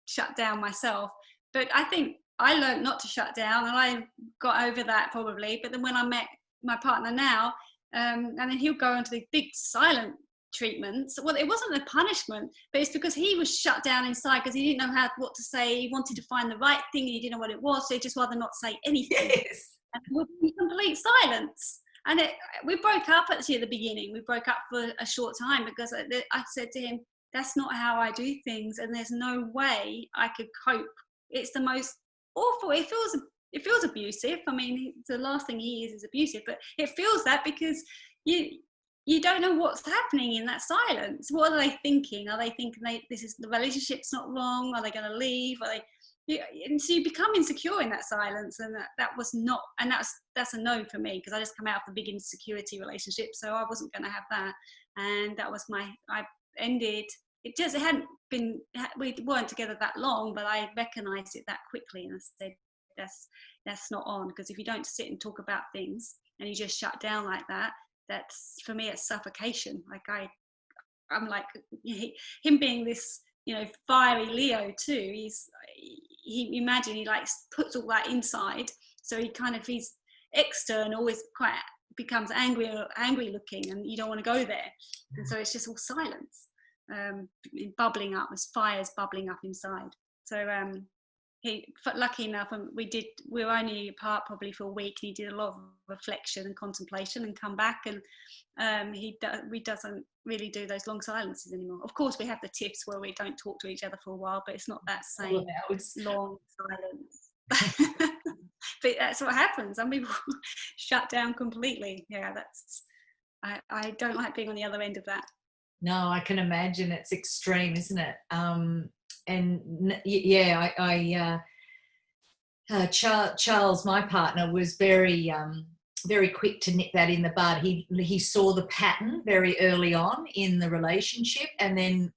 shut down myself. But I think I learned not to shut down, and I got over that probably. But then when I met my partner now, and then he'll go into the big silent treatments. Well, it wasn't a punishment, but it's because he was shut down inside because he didn't know what to say. He wanted to find the right thing, and he didn't know what it was, so he'd just rather not say anything. Yes. And it would be complete silence. And we broke up actually at the beginning. We broke up for a short time because I said to him, that's not how I do things, and there's no way I could cope. It's the most awful. It feels abusive. I mean, the last thing he is abusive, but it feels that because you don't know what's happening in that silence. What are they thinking? Are they thinking the relationship's not wrong? Are they going to leave? And so you become insecure in that silence, and that was not, and that's a no for me, because I just come out of a big insecurity relationship, so I wasn't going to have that, and that was I ended. It hadn't been, we weren't together that long, but I recognised it that quickly, and I said, that's not on, because if you don't sit and talk about things and you just shut down like that, that's, for me, it's suffocation. Like I'm like him being this, fiery Leo too. He puts all that inside, so he's external, always quite becomes angry looking, and you don't want to go there, and so it's just all silence, bubbling up, as fires bubbling up inside. So lucky enough, and we were only apart probably for a week, and he did a lot of reflection and contemplation and come back, and he doesn't really do those long silences anymore. Of course, we have the tips where we don't talk to each other for a while, but it's not that same long silence. But that's what happens. Some people shut down completely. Yeah, I don't like being on the other end of that. No, I can imagine. It's extreme, isn't it? Charles, my partner, was very quick to nip that in the bud. He saw the pattern very early on in the relationship, and then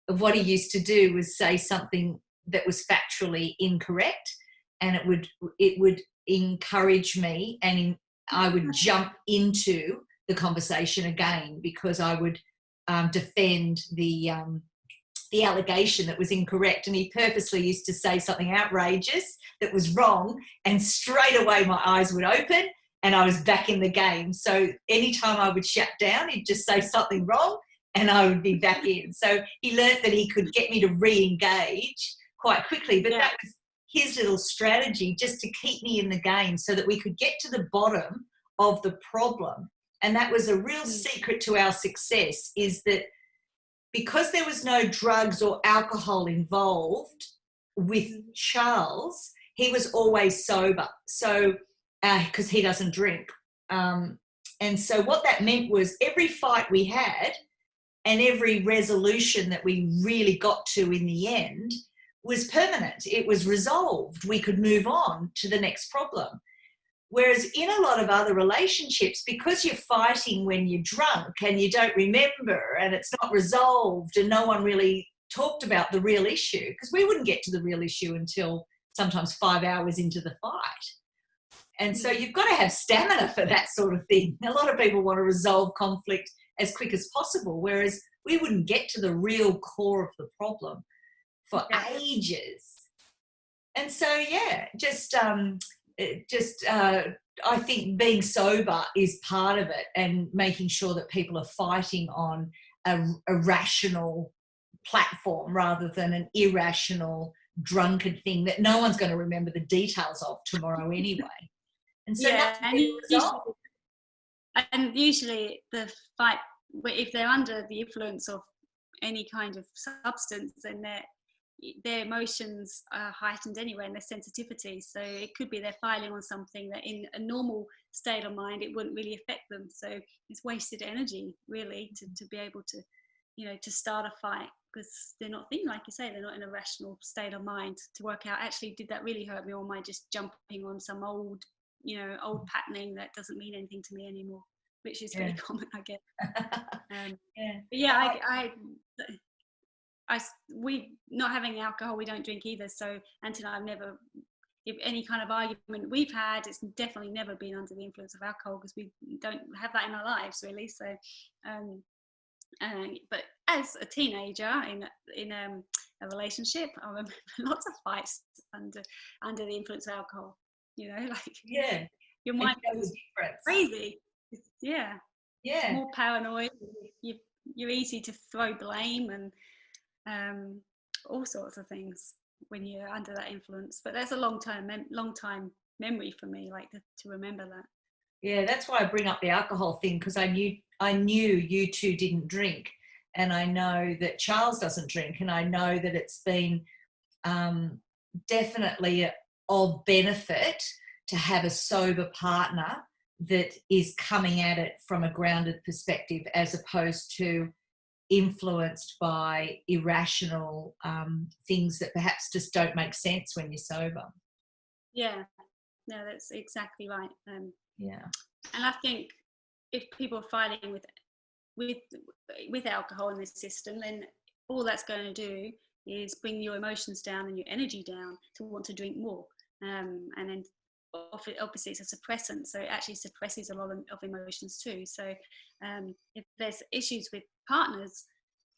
what he used to do was say something that was factually incorrect, and it would encourage me, and I would jump into the conversation again, because I would defend the allegation that was incorrect. And he purposely used to say something outrageous that was wrong, and straight away my eyes would open and I was back in the game. So anytime I would shut down, he'd just say something wrong and I would be back in. So he learnt that he could get me to re-engage quite quickly, but that was his little strategy, just to keep me in the game so that we could get to the bottom of the problem. And that was a real secret to our success, is that because there was no drugs or alcohol involved with Charles, he was always sober. So, because he doesn't drink. And so what that meant was every fight we had and every resolution that we really got to in the end was permanent. It was resolved. We could move on to the next problem. Whereas in a lot of other relationships, because you're fighting when you're drunk and you don't remember and it's not resolved and no one really talked about the real issue, because we wouldn't get to the real issue until sometimes 5 hours into the fight. And so you've got to have stamina for that sort of thing. A lot of people want to resolve conflict as quick as possible, whereas we wouldn't get to the real core of the problem for ages. And so, I think being sober is part of it, and making sure that people are fighting on a rational platform rather than an irrational, drunken thing that no one's going to remember the details of tomorrow anyway. And so usually the fight, if they're under the influence of any kind of substance, then their emotions are heightened anyway, and their sensitivity. So it could be they're filing on something that in a normal state of mind it wouldn't really affect them. So it's wasted energy really to be able to, to start a fight, because they're not thinking, like you say, they're not in a rational state of mind to work out, actually, did that really hurt me, or am I just jumping on some old patterning that doesn't mean anything to me anymore, which is pretty common, I guess. We not having alcohol, we don't drink either. So Ant and I have never, if any kind of argument we've had, it's definitely never been under the influence of alcohol, because we don't have that in our lives really. So, but as a teenager in a relationship, I remember lots of fights under the influence of alcohol. Your mind goes crazy. More paranoid. You're easy to throw blame and all sorts of things when you're under that influence. But that's a long time memory for me, like to remember that. Yeah, that's why I bring up the alcohol thing, because I knew you two didn't drink, and I know that Charles doesn't drink, and I know that it's been definitely of benefit to have a sober partner that is coming at it from a grounded perspective, as opposed to influenced by irrational things that perhaps just don't make sense when you're sober. Yeah, no, that's exactly right. And I think if people are fighting with alcohol in this system, then all that's going to do is bring your emotions down and your energy down to want to drink more. And then obviously it's a suppressant, so it actually suppresses a lot of emotions too. So if there's issues with partners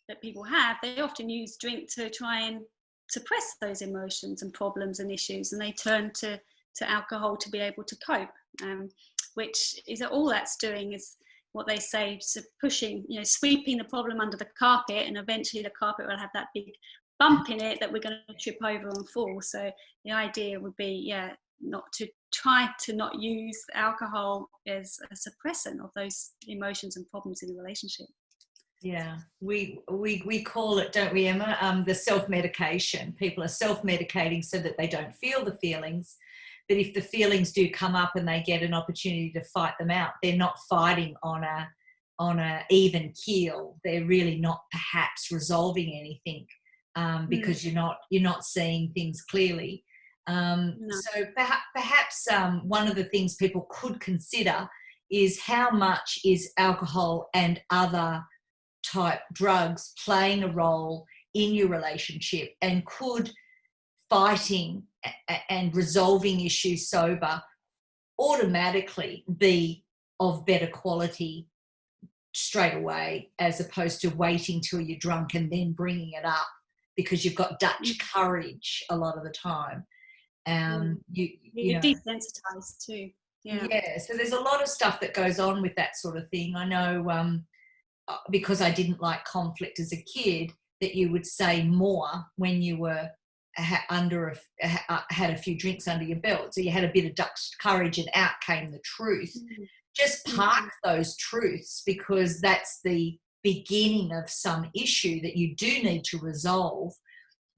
that people have, they often use drink to try and suppress those emotions and problems and issues, and they turn to alcohol to be able to cope, which is all that's doing is what they say, so pushing, sweeping the problem under the carpet, and eventually the carpet will have that big bump in it that we're going to trip over and fall. So the idea would be, not to try to not use alcohol as a suppressant of those emotions and problems in a relationship. Yeah, we call it, don't we, Emma? The self-medication. People are self-medicating so that they don't feel the feelings. But if the feelings do come up and they get an opportunity to fight them out, they're not fighting on a even keel. They're really not perhaps resolving anything, because you're not seeing things clearly. No. So perhaps one of the things people could consider is how much is alcohol and other type drugs playing a role in your relationship, and could fighting and resolving issues sober automatically be of better quality straight away, as opposed to waiting till you're drunk and then bringing it up, because you've got Dutch courage a lot of the time. You're desensitized too. Yeah, so there's a lot of stuff that goes on with that sort of thing. I know, because I didn't like conflict as a kid, that you would say more when you were had a few drinks under your belt. So you had a bit of Dutch courage and out came the truth. Just park those truths, because that's the beginning of some issue that you do need to resolve.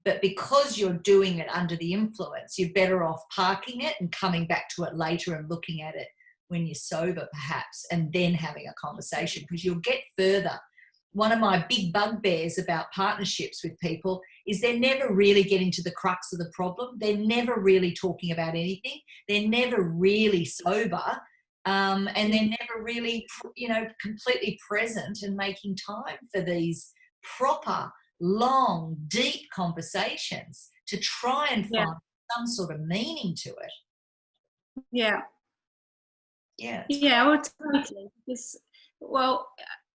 But because you're doing it under the influence, you're better off parking it and coming back to it later and looking at it when you're sober, perhaps, and then having a conversation, because you'll get further. One of my big bugbears about partnerships with people is they're never really getting to the crux of the problem. They're never really talking about anything. They're never really sober. And they're never really, completely present and making time for these proper, long, deep conversations to try and find some sort of meaning to it. Yeah. Yeah. Well, totally. Because,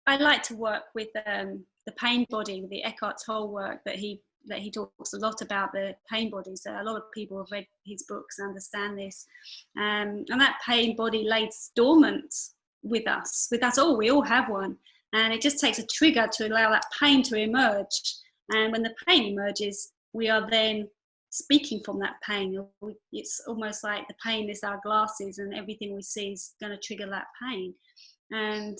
I like to work with the pain body, with the Eckhart Tolle work that he talks a lot about the pain body. So a lot of people have read his books and understand this. And that pain body lays dormant with us all. We all have one. And it just takes a trigger to allow that pain to emerge. And when the pain emerges, we are then speaking from that pain. It's almost like the pain is our glasses, and everything we see is going to trigger that pain. And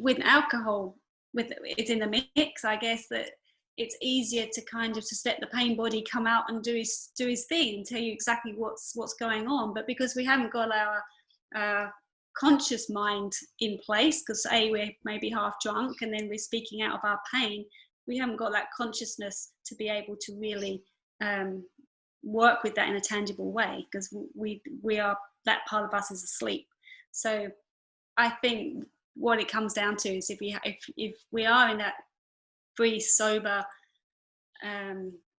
with alcohol, it's in the mix, I guess, that it's easier to kind of just let the pain body come out and do his thing, and tell you exactly what's going on. But because we haven't got our conscious mind in place, because we're maybe half drunk and then we're speaking out of our pain, we haven't got that consciousness to be able to really work with that in a tangible way, because we are, that part of us is asleep. So I think what it comes down to is if we are in that free, sober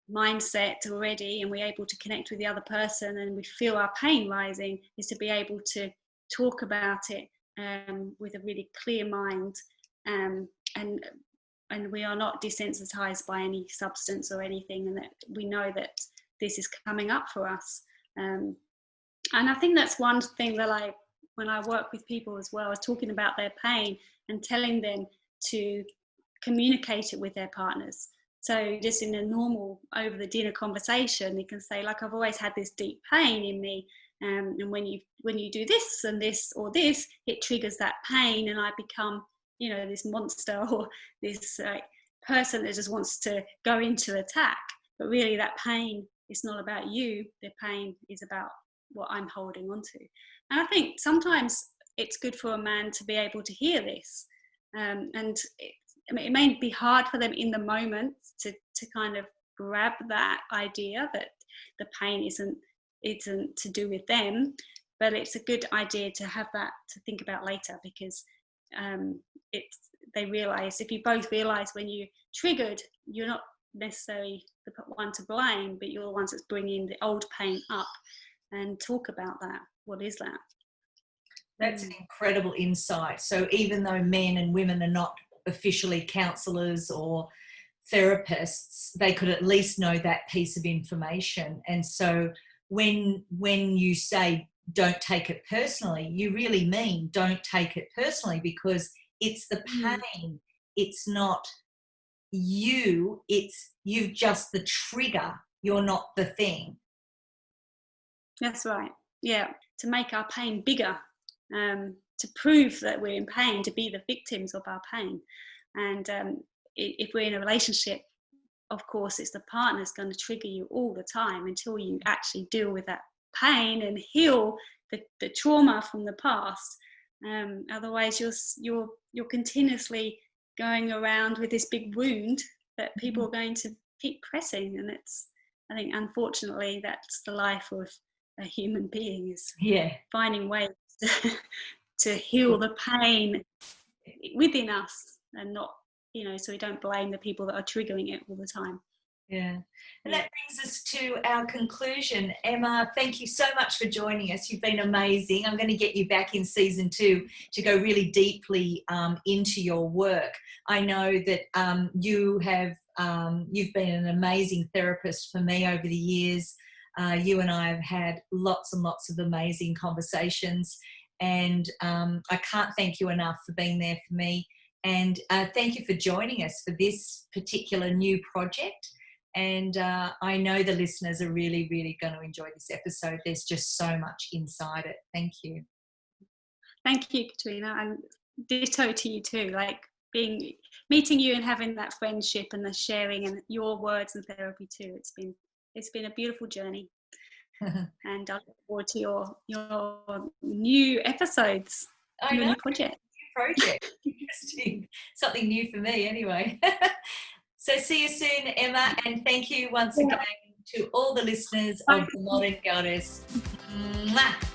mindset already, and we're able to connect with the other person, and we feel our pain rising, is to be able to talk about it with a really clear mind, and we are not desensitized by any substance or anything, and that we know that this is coming up for us. And I think that's one thing that when I work with people as well, is talking about their pain and telling them to communicate it with their partners. So just in a normal over the dinner conversation, they can say, like, I've always had this deep pain in me, and when you do this and this or this, it triggers that pain, and I become, this monster, or this person that just wants to go into attack. But really, that pain is not about you. The pain is about what I'm holding on to. And I think sometimes it's good for a man to be able to hear this, and it may be hard for them in the moment to kind of grab that idea that the pain isn't to do with them, but it's a good idea to have that to think about later, because they realize, if you both realize when you triggered, you're not necessarily the one to blame, but you're the ones that's bringing the old pain up, and talk about that. What is that? That's an incredible insight. So even though men and women are not officially counsellors or therapists, they could at least know that piece of information. And so when you say don't take it personally, you really mean don't take it personally, because it's the pain. It's not you've just the trigger, you're not the thing. That's right. Yeah, to make our pain bigger, to prove that we're in pain, to be the victims of our pain. And if we're in a relationship, of course, it's the partner's going to trigger you all the time until you actually deal with that pain and heal the trauma from the past. Otherwise, you're continuously going around with this big wound that people are going to keep pressing. And I think, unfortunately, that's the life of a human being, is finding ways to heal the pain within us, and not, so we don't blame the people that are triggering it all the time. Yeah. And that brings us to our conclusion. Emma, thank you so much for joining us. You've been amazing. I'm going to get you back in season 2 to go really deeply into your work. I know that you've been an amazing therapist for me over the years. You and I have had lots and lots of amazing conversations, and I can't thank you enough for being there for me. And thank you for joining us for this particular new project. And I know the listeners are really, really going to enjoy this episode. There's just so much inside it. Thank you. Thank you, Katrena, and ditto to you too. Like meeting you and having that friendship and the sharing and your words and therapy too. It's been a beautiful journey. And I look forward to your new episodes, new project. Interesting. Something new for me anyway. So see you soon, Emma, and thank you once again to all the listeners of The Modern Goddess. Mwah.